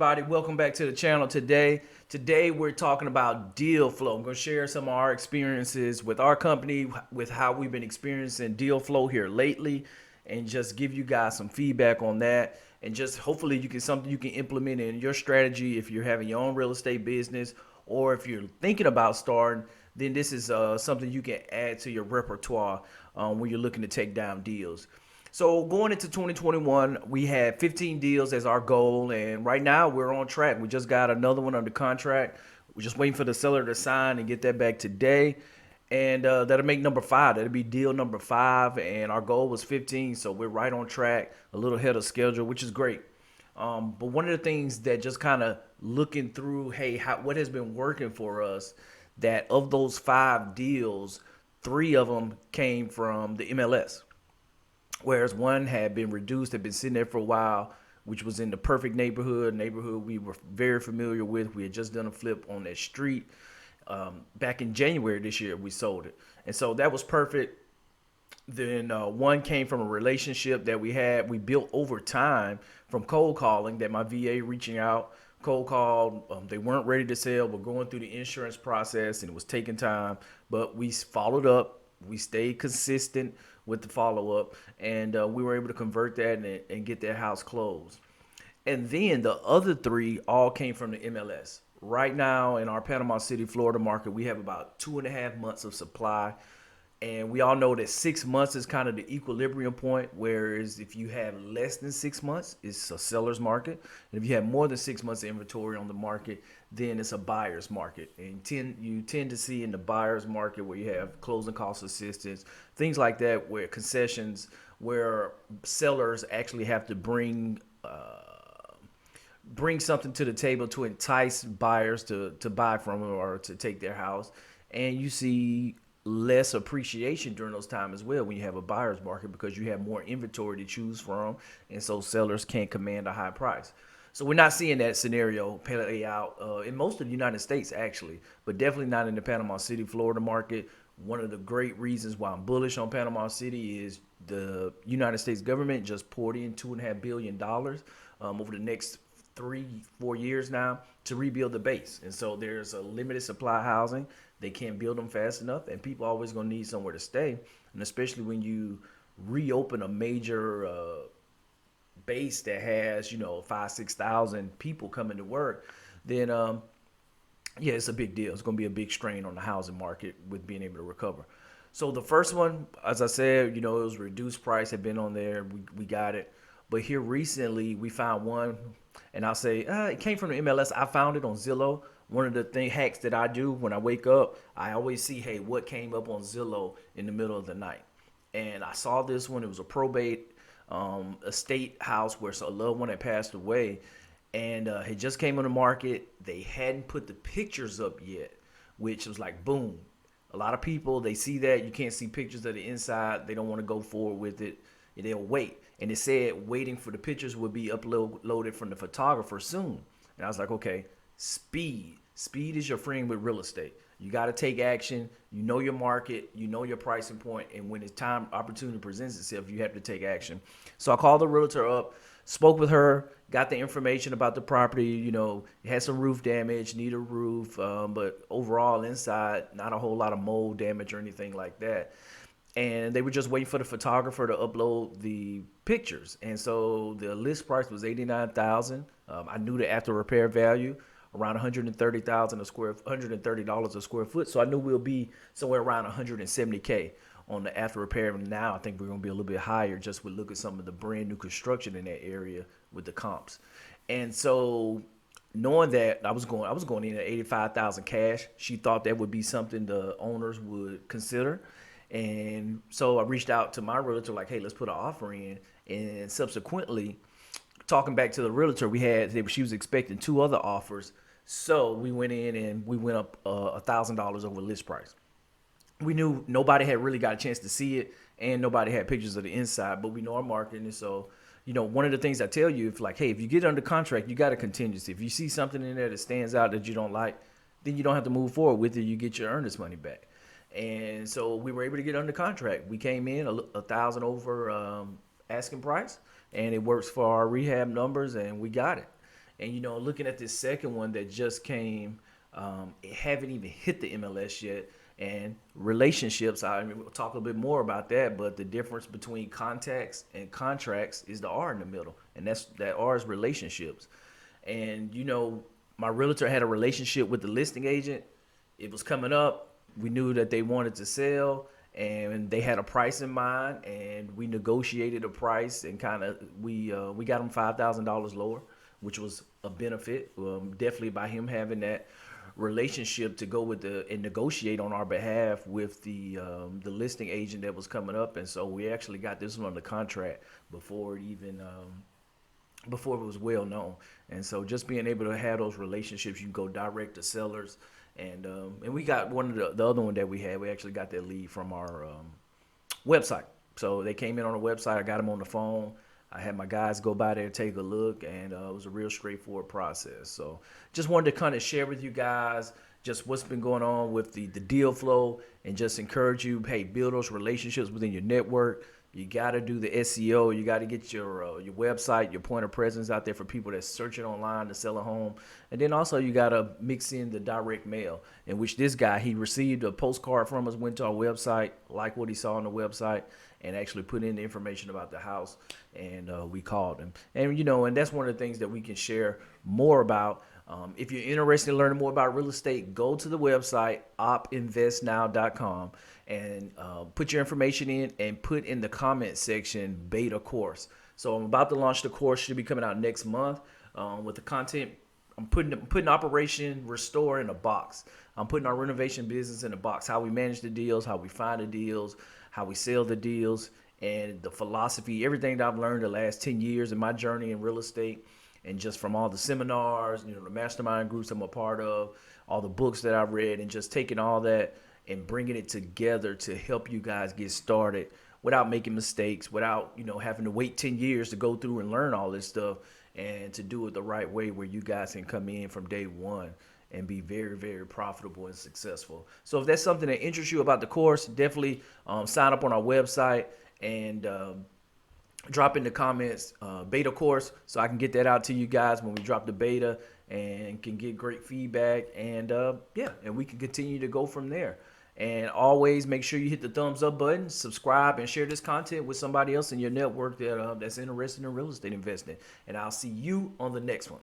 everybody? Welcome back to the channel today. Today we're talking about deal flow. I'm going to share some of our experiences with our company, with how we've been experiencing deal flow here lately, and just give you guys some feedback on that. And just hopefully you can something you can implement in your strategy if you're having your own real estate business, or if you're thinking about starting. Then this is something you can add to your repertoire when you're looking to take down deals. So going into 2021, we had 15 deals as our goal, and right now we're on track. We just got another one under contract. We're just waiting for the seller to sign and get that back today, and that'll make number five. That'll be deal number five, and our goal was 15, so we're right on track, a little ahead of schedule, which is great. But one of the things that just kind of looking through, hey, what has been working for us? That of those five deals, three of them came from the MLS, whereas one had been reduced, had been sitting there for a while, which was in the perfect neighborhood we were very familiar with. We had just done a flip on that street back in January this year. We sold it, and so that was perfect. Then one came from a relationship that we built over time from cold calling, that my VA reaching out, cold called. They weren't ready to sell, but going through the insurance process, and it was taking time. But we followed up. We stayed consistent with the follow up, and we were able to convert that and get that house closed. And then the other three all came from the MLS. Right now in our Panama City, Florida market, we have about 2.5 months of supply. And we all know that 6 months is kind of the equilibrium point, whereas if you have less than 6 months, it's a seller's market. And if you have more than 6 months of inventory on the market, then it's a buyer's market. And you tend to see in the buyer's market where you have closing cost assistance, things like that, where concessions, where sellers actually have to bring something to the table to entice buyers to buy from them or to take their house. And you see less appreciation during those times as well when you have a buyer's market, because you have more inventory to choose from, and so sellers can't command a high price. So we're not seeing that scenario play out in most of the United States, actually, but definitely not in the Panama City, Florida market. One of the great reasons why I'm bullish on Panama City is the United States government just poured in $2.5 billion over the next 3-4 years now to rebuild the base. And so there's a limited supply of housing. They can't build them fast enough, and people are always going to need somewhere to stay. And especially when you reopen a major base that has 5,000-6,000 people coming to work, then yeah, it's a big deal. It's going to be a big strain on the housing market with being able to recover. So the first one, as I said, it was reduced price, had been on there. We got it. But here recently, we found one, and I'll say it came from the MLS. I found it on Zillow. One of the hacks that I do when I wake up, I always see, hey, what came up on Zillow in the middle of the night. And I saw this one. It was a probate estate house where a loved one had passed away, and it just came on the market. They hadn't put the pictures up yet, which was like, boom. A lot of people, they see that. You can't see pictures of the inside. They don't want to go forward with it. They'll wait. And it said waiting for the pictures would be uploaded from the photographer soon. And I was like, okay, speed. Speed is your friend with real estate. You got to take action. You know your market. You know your pricing point. And when it's time, opportunity presents itself, you have to take action. So I called the realtor up, spoke with her, got the information about the property. It had some roof damage, need a roof, but overall inside, not a whole lot of mold damage or anything like that. And they were just waiting for the photographer to upload the pictures. And so the list price was $89,000. I knew the after repair value around $130 a square foot. So I knew we'll be somewhere around $170K on the after repair. And now I think we're going to be a little bit higher, just with look at some of the brand new construction in that area with the comps. And so knowing that, I was going in at $85,000 cash. She thought that would be something the owners would consider. And so I reached out to my realtor, like, hey, let's put an offer in. And subsequently, talking back to the realtor, she was expecting two other offers. So we went in and we went up $1,000 over list price. We knew nobody had really got a chance to see it, and nobody had pictures of the inside, but we know our market. And so, one of the things I tell you, if you get under contract, you got a contingency. If you see something in there that stands out that you don't like, then you don't have to move forward with it. You get your earnest money back. And so we were able to get under contract. We came in $1,000 over asking price, and it works for our rehab numbers, and we got it. And looking at this second one that just came, it haven't even hit the MLS yet. And relationships, I mean, we'll talk a little bit more about that. But the difference between contacts and contracts is the R in the middle, and that R is relationships. And my realtor had a relationship with the listing agent. It was coming up. We knew that they wanted to sell, and they had a price in mind, and we negotiated a price, and kind of we got them $5,000 lower, which was a benefit, definitely by him having that relationship to go with and negotiate on our behalf with the listing agent that was coming up. And so we actually got this one on the contract before it even before it was well known. And so just being able to have those relationships, you can go direct to sellers. And we got one of the other one that we had. We actually got that lead from our website. So they came in on the website. I got them on the phone. I had my guys go by there, take a look, and it was a real straightforward process. So just wanted to kind of share with you guys just what's been going on with the deal flow, and just encourage you, hey, build those relationships within your network. You got to do the SEO. You got to get your website, your point of presence out there for people that's searching online to sell a home. And then also you got to mix in the direct mail, in which this guy, he received a postcard from us, went to our website, liked what he saw on the website, and actually put in the information about the house. And we called him. And, and that's one of the things that we can share more about. If you're interested in learning more about real estate, go to the website, opinvestnow.com, and put your information in, and put in the comment section beta course. So I'm about to launch the course, should be coming out next month with the content. I'm putting Operation Restore in a box. I'm putting our renovation business in a box. How we manage the deals, how we find the deals, how we sell the deals, and the philosophy, everything that I've learned the last 10 years in my journey in real estate. And just from all the seminars, the mastermind groups I'm a part of, all the books that I've read, and just taking all that and bringing it together to help you guys get started without making mistakes, without, having to wait 10 years to go through and learn all this stuff, and to do it the right way where you guys can come in from day one and be very, very profitable and successful. So if that's something that interests you about the course, definitely sign up on our website and drop in the comments beta course, so I can get that out to you guys when we drop the beta, and can get great feedback, and and we can continue to go from there. And always make sure you hit the thumbs up button, subscribe, and share this content with somebody else in your network that's interested in real estate investing. And I'll see you on the next one.